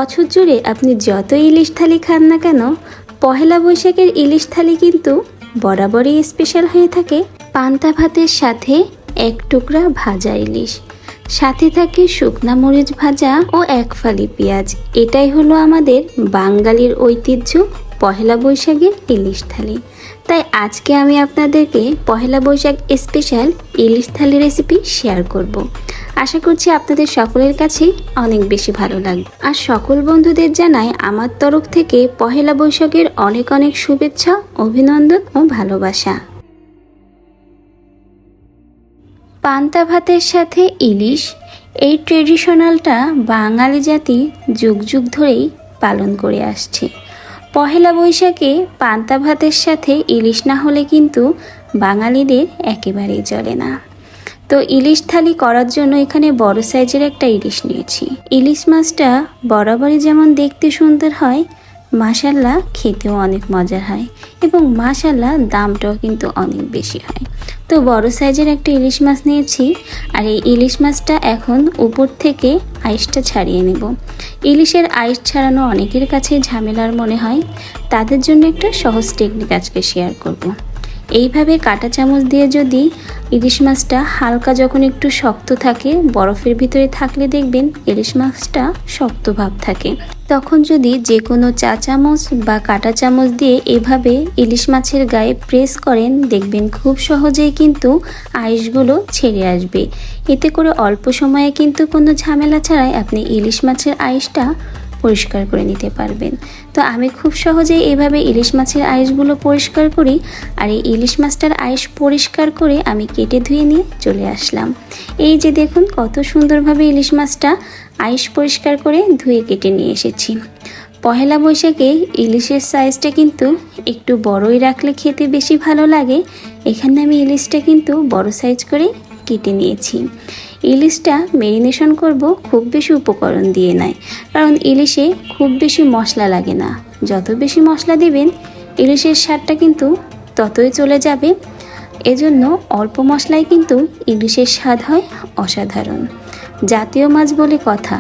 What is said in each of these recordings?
বছর জুড়ে আপনি যত ইলিশ থালি খান না কেন, পহেলা বৈশাখের ইলিশ থালি কিন্তু বরাবরই স্পেশাল হয়ে থাকে। পান্তা ভাতের সাথে এক টুকরা ভাজা ইলিশ, সাথে থাকে শুকনা মরিচ ভাজা ও এক ফালি পেঁয়াজ। এটাই হলো আমাদের বাঙালির ঐতিহ্য পহেলা বৈশাখের ইলিশ থালি। তাই আজকে আমি আপনাদেরকে পহেলা বৈশাখ স্পেশাল ইলিশ থালি রেসিপি শেয়ার করব। আশা করছি আপনাদের সকলের কাছে অনেক বেশি ভালো লাগবে। আর সকল বন্ধুদের জানাই আমার তরফ থেকে পহেলা বৈশাখের অনেক অনেক শুভেচ্ছা, অভিনন্দন ও ভালোবাসা। পান্তা ভাতের সাথে ইলিশ, এই ট্রেডিশনালটা বাঙালি জাতি যুগ যুগ ধরেই পালন করে আসছে। পহেলা বৈশাখে পান্তা ভাতের সাথে ইলিশ না হলে কিন্তু বাঙালিদের একেবারেই চলে না। তো ইলিশ থালি করার জন্য এখানে বড় সাইজের একটা ইলিশ নিয়েছি। ইলিশ মাছটা বরাবরই যেমন দেখতে সুন্দর হয়, মাশাল্লাহ খেতেও অনেক মজার হয় এবং মাশাল্লাহ দামটাও কিন্তু অনেক বেশি হয়। তো বড় সাইজের একটা ইলিশ মাছ নিয়েছি। আর এই ইলিশ মাছটা এখন উপর থেকে আইসটা ছাড়িয়ে নেব। ইলিশের আইস ছাড়ানো অনেকের কাছে ঝামেলার মনে হয়, তাদের জন্য একটা সহজ টেকনিক আজকে শেয়ার করব। এইভাবে কাঁটা চামচ দিয়ে যদি ইলিশ মাছটা হালকা যখন একটু শক্ত থাকে, বরফের ভিতরে থাকলে দেখবেন ইলিশ মাছটা শক্ত ভাব থাকে, তখন যদি যে কোনো চা চামচ বা কাঁটা চামচ দিয়ে এভাবে ইলিশ মাছের গায়ে প্রেস করেন, দেখবেন খুব সহজেই কিন্তু আইসগুলো ছেড়ে আসবে। এতে করে অল্প সময়ে কিন্তু কোনো ঝামেলা ছাড়াই আপনি ইলিশ মাছের আইসটা পরিষ্কার করে নিতে পারবেন। তো আমি খুব সহজেই এভাবে ইলিশ মাছের আইসগুলো পরিষ্কার করি। আর এই ইলিশ মাছটার আইস পরিষ্কার করে আমি কেটে ধুয়ে নিয়ে চলে আসলাম। এই যে দেখুন কত সুন্দরভাবে ইলিশ মাছটা আইস পরিষ্কার করে ধুয়ে কেটে নিয়ে এসেছি। পহেলা বৈশাখে ইলিশের সাইজটা কিন্তু একটু বড়ই রাখলে খেতে বেশি ভালো লাগে। এখানে আমি ইলিশটা কিন্তু বড় সাইজ করে কেটে নিয়েছি। ইলিশটা ম্যারিনেশন করব খুব বেশি উপকরণ দিয়ে নয়, কারণ ইলিশে খুব বেশি মশলা লাগে না। যত বেশি মশলা দেবেন ইলিশের স্বাদটা কিন্তু ততই চলে যাবে। এজন্য অল্প মশলায় কিন্তু ইলিশের স্বাদ হয় অসাধারণ। জাতীয় মাছ বলে কথা,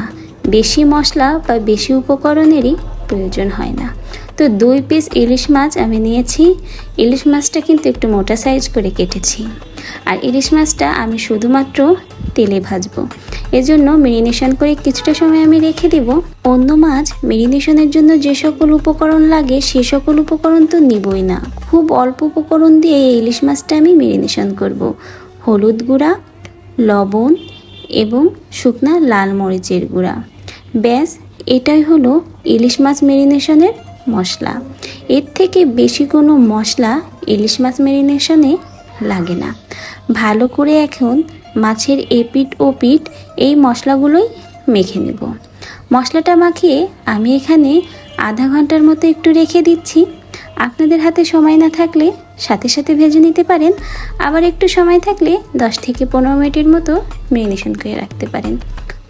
বেশি মশলা বা বেশি উপকরণেরই প্রয়োজন হয় না। তো 2 পিস ইলিশ মাছ আমি নিয়েছি। ইলিশ মাছটা কিন্তু একটু মোটা সাইজ করে কেটেছি। আর ইলিশ মাছটা আমি শুধুমাত্র তেলে ভাজবো, এজন্য মেরিনেশন করে কিছুটা সময় আমি রেখে দেব। অন্য মাছ মেরিনেশনের জন্য যে সকল উপকরণ লাগে সে সকল উপকরণ তো নিবই না, খুব অল্প উপকরণ দিয়ে এই ইলিশ মাছটা আমি মেরিনেশন করব। হলুদ গুঁড়া, লবণ এবং শুকনা লাল মরিচের গুঁড়া, ব্যাস এটাই হলো ইলিশ মাছ মেরিনেশনের মশলা। এর থেকে বেশি কোনো মশলা ইলিশ মাছ মেরিনেশনে লাগে না। ভালো করে এখন মাছের এপিঠ ও পিঠ এই মশলাগুলোই মেখে নেব। মশলাটা মাখিয়ে আমি এখানে আধা ঘন্টার মতো একটু রেখে দিচ্ছি। আপনাদের হাতে সময় না থাকলে সাথে সাথে ভেজে নিতে পারেন, আবার একটু সময় থাকলে 10 থেকে 15 মিনিটের মতো ম্যারিনেশন করে রাখতে পারেন।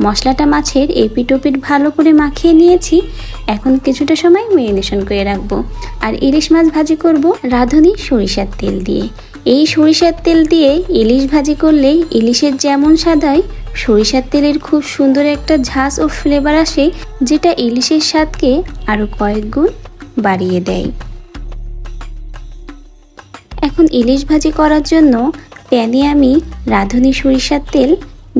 মশলাটা মাছের এপিঠ ওপিঠ ভালো করে মাখিয়ে নিয়েছি। এখন কিছুটা সময় ম্যারিনেশন করে রাখবো। আর ইলিশ মাছ ভাজি করব রাঁধুনি সরিষার তেল দিয়ে। এই সরিষার তেল দিয়ে ইলিশ ভাজি করলে ইলিশের যেমন স্বাদ হয়, সরিষার তেলের খুব সুন্দর একটা ঝাঁজ ও ফ্লেভার আসে, যেটা ইলিশের স্বাদকে আরও কয়েক গুণ বাড়িয়ে দেয়। এখন ইলিশ ভাজি করার জন্য প্যানে আমি রাঁধুনি সরিষার তেল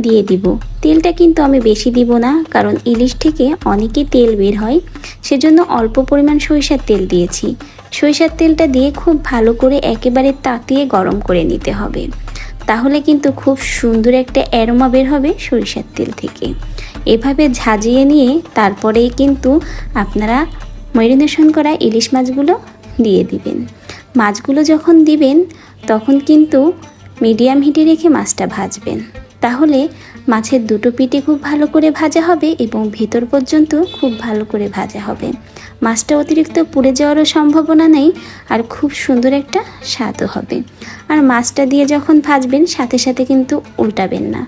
দিয়ে দিব। তেলটা কিন্তু আমি বেশি দিব না, কারণ ইলিশ থেকে অনেকই তেল বের হয়, সেজন্য অল্প পরিমাণ সরিষার তেল দিয়েছি। সরিষার তেলটা দিয়ে খুব ভালো করে একেবারে তাতিয়ে গরম করে নিতে হবে, তাহলে কিন্তু খুব সুন্দর একটা অ্যারোমা বের হবে সরিষার তেল থেকে। এভাবে ঝাঁঝিয়ে নিয়ে তারপরেই কিন্তু আপনারা ম্যারিনেশন করা ইলিশ মাছগুলো দিয়ে দিবেন। মাছগুলো যখন দিবেন তখন কিন্তু মিডিয়াম হিটে রেখে মাছটা ভাজবেন, তাহলে মাছের দুটো পিঠে খুব ভালো করে ভাজা হবে এবং ভেতর পর্যন্ত খুব ভালো করে ভাজা হবে। মাছটা অতিরিক্ত পুড়ে যাওয়ারও সম্ভাবনা নেই, আর খুব সুন্দর একটা স্বাদও হবে। আর মাছটা দিয়ে যখন ভাজবেন সাথে সাথে কিন্তু উল্টাবেন না,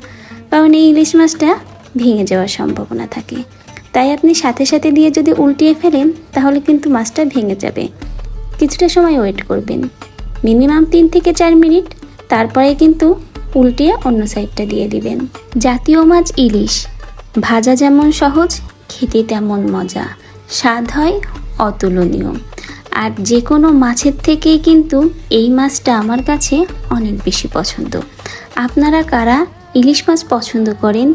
কারণ এই ইলিশ মাছটা ভেঙে যাওয়ার সম্ভাবনা থাকে। তাই আপনি সাথে সাথে দিয়ে যদি উল্টিয়ে ফেলেন তাহলে কিন্তু মাছটা ভেঙে যাবে। কিছুটা সময় ওয়েট করবেন, মিনিমাম 3 থেকে 4 মিনিট, তারপরে কিন্তু উল্টিয়ে অন্য সাইডটা দিয়ে দিবেন। জাতীয় মাছ ইলিশ ভাজা যেমন সহজ, খেতে তেমন মজা, স্বাদ হয় অতুলনীয়। আর যে কোনো মাছের থেকেই কিন্তু এই মাছটা আমার কাছে অনেক বেশি পছন্দ। আপনারা কারা ইলিশ মাছ পছন্দ করেন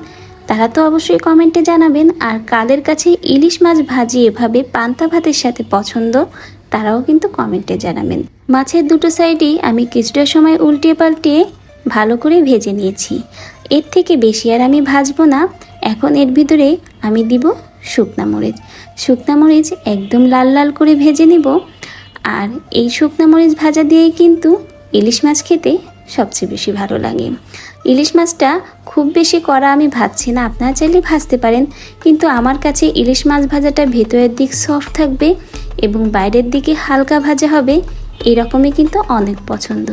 তারা তো অবশ্যই কমেন্টে জানাবেন। আর কাদের কাছে ইলিশ মাছ ভাজি এভাবে পান্তা ভাতের সাথে পছন্দ তারাও কিন্তু কমেন্টে জানাবেন। মাছের দুটো সাইডেই আমি কিছুটা সময় উল্টিয়ে পাল্টিয়ে ভালো করে ভেজে নিয়েছি। এর থেকে বেশি আর আমি ভাজবো না। এখন এর ভিতরে আমি দিব শুকনা মরিচ। শুকনা মরিচ একদম লাল লাল করে ভেজে নিব। আর এই শুকনা মরিচ ভাজা দিয়েই কিন্তু ইলিশ মাছ খেতে সবচেয়ে বেশি ভালো লাগে। ইলিশ মাছটা খুব বেশি কড়া আমি ভাজছি না, আপনারা চাইলে ভাজতে পারেন, কিন্তু আমার কাছে ইলিশ মাছ ভাজাটা ভেতরের দিক সফট থাকবে এবং বাইরের দিকে হালকা ভাজা হবে, এরকমই কিন্তু অনেক পছন্দ।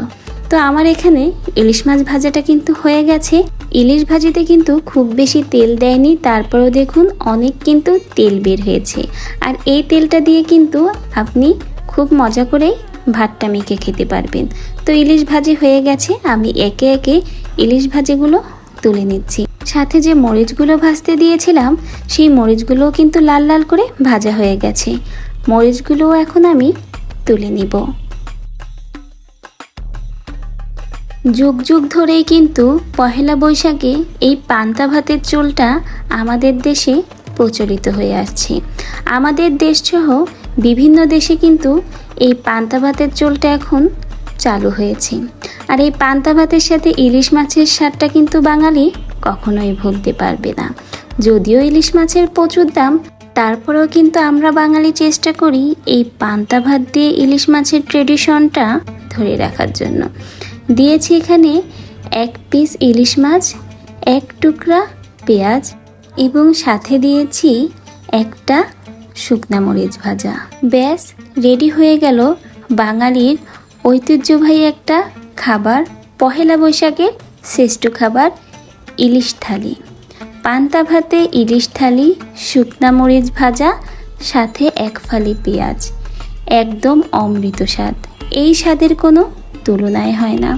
তো আমার এখানে ইলিশ মাছ ভাজাটা কিন্তু হয়ে গেছে। ইলিশ ভাজিতে কিন্তু খুব বেশি তেল দেয়নি, তারপরেও দেখুন অনেক কিন্তু তেল বের হয়েছে। আর এই তেলটা দিয়ে কিন্তু আপনি খুব মজা করেই ভাতটা মেখে খেতে পারবেন। তো ইলিশ ভাজি হয়ে গেছে, আমি একে একে ইলিশ ভাজিগুলো তুলে নিচ্ছি। সাথে যে মরিচগুলো ভাজতে দিয়েছিলাম সেই মরিচগুলোও কিন্তু লাল লাল করে ভাজা হয়ে গেছে। মরিচগুলোও এখন আমি তুলে নিব। যুগ যুগ ধরেই কিন্তু পহেলা বৈশাখে এই পান্তা ভাতের চলটা আমাদের দেশে প্রচলিত হয়ে আসছে। আমাদের দেশসহ বিভিন্ন দেশে কিন্তু এই পান্তা ভাতের চলটা এখন চালু হয়েছে। আর এই পান্তা ভাতের সাথে ইলিশ মাছের স্বাদটা কিন্তু বাঙালি কখনোই ভুলতে পারবে না। যদিও ইলিশ মাছের প্রচুর দাম, তারপরেও কিন্তু আমরা বাঙালি চেষ্টা করি এই পান্তা ভাত দিয়ে ইলিশ মাছের ট্রেডিশনটা ধরে রাখার জন্য। দিয়েছি এখানে 1 পিস ইলিশ মাছ, 1 টুকরা পেঁয়াজ এবং সাথে দিয়েছি একটা শুকনা মরিচ ভাজা। ব্যাস রেডি হয়ে গেল বাঙালির ঐতিহ্যবাহী একটা খাবার, পহেলা বৈশাখের শ্রেষ্ঠ খাবার ইলিশ থালি। পান্তা ভাতে ইলিশ থালি, শুকনা মরিচ ভাজা, সাথে 1 ফালি পেঁয়াজ, একদম অমৃত স্বাদ। এই স্বাদের কোনো তুলনায় হয় না।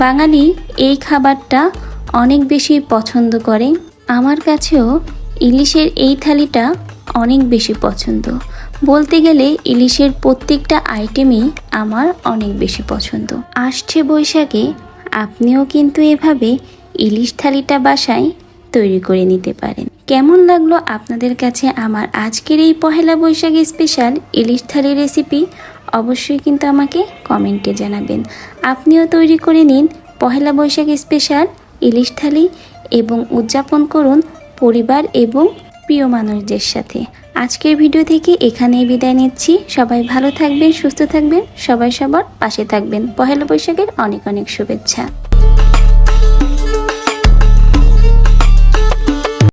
বাঙালি এই খাবারটা অনেক বেশি পছন্দ করে। আমার কাছেও ইলিশের এই থালিটা অনেক বেশি পছন্দ। বলতে গেলে ইলিশের প্রত্যেকটা আইটেমই আমার অনেক বেশি পছন্দ। আসছে বৈশাখে আপনিও কিন্তু এভাবে ইলিশ থালিটা বাসায় তৈরি করে নিতে পারেন। কেমন লাগলো আপনাদের কাছে আমার আজকের এই পহেলা বৈশাখী স্পেশাল ইলিশ থালি রেসিপি অবশ্যই কিন্তু আমাকে কমেন্টে জানাবেন। আপনিও তৈরি করে নিন পহেলা বৈশাখী স্পেশাল ইলিশ থালি এবং উদযাপন করুন পরিবার এবং প্রিয় মানুষদের সাথে। আজকের ভিডিও থেকে এখানেই বিদায় নিচ্ছি। সবাই ভালো থাকবেন, সুস্থ থাকবেন, সবাই সবার পাশে থাকবেন। পহেলা বৈশাখের অনেক অনেক শুভেচ্ছা।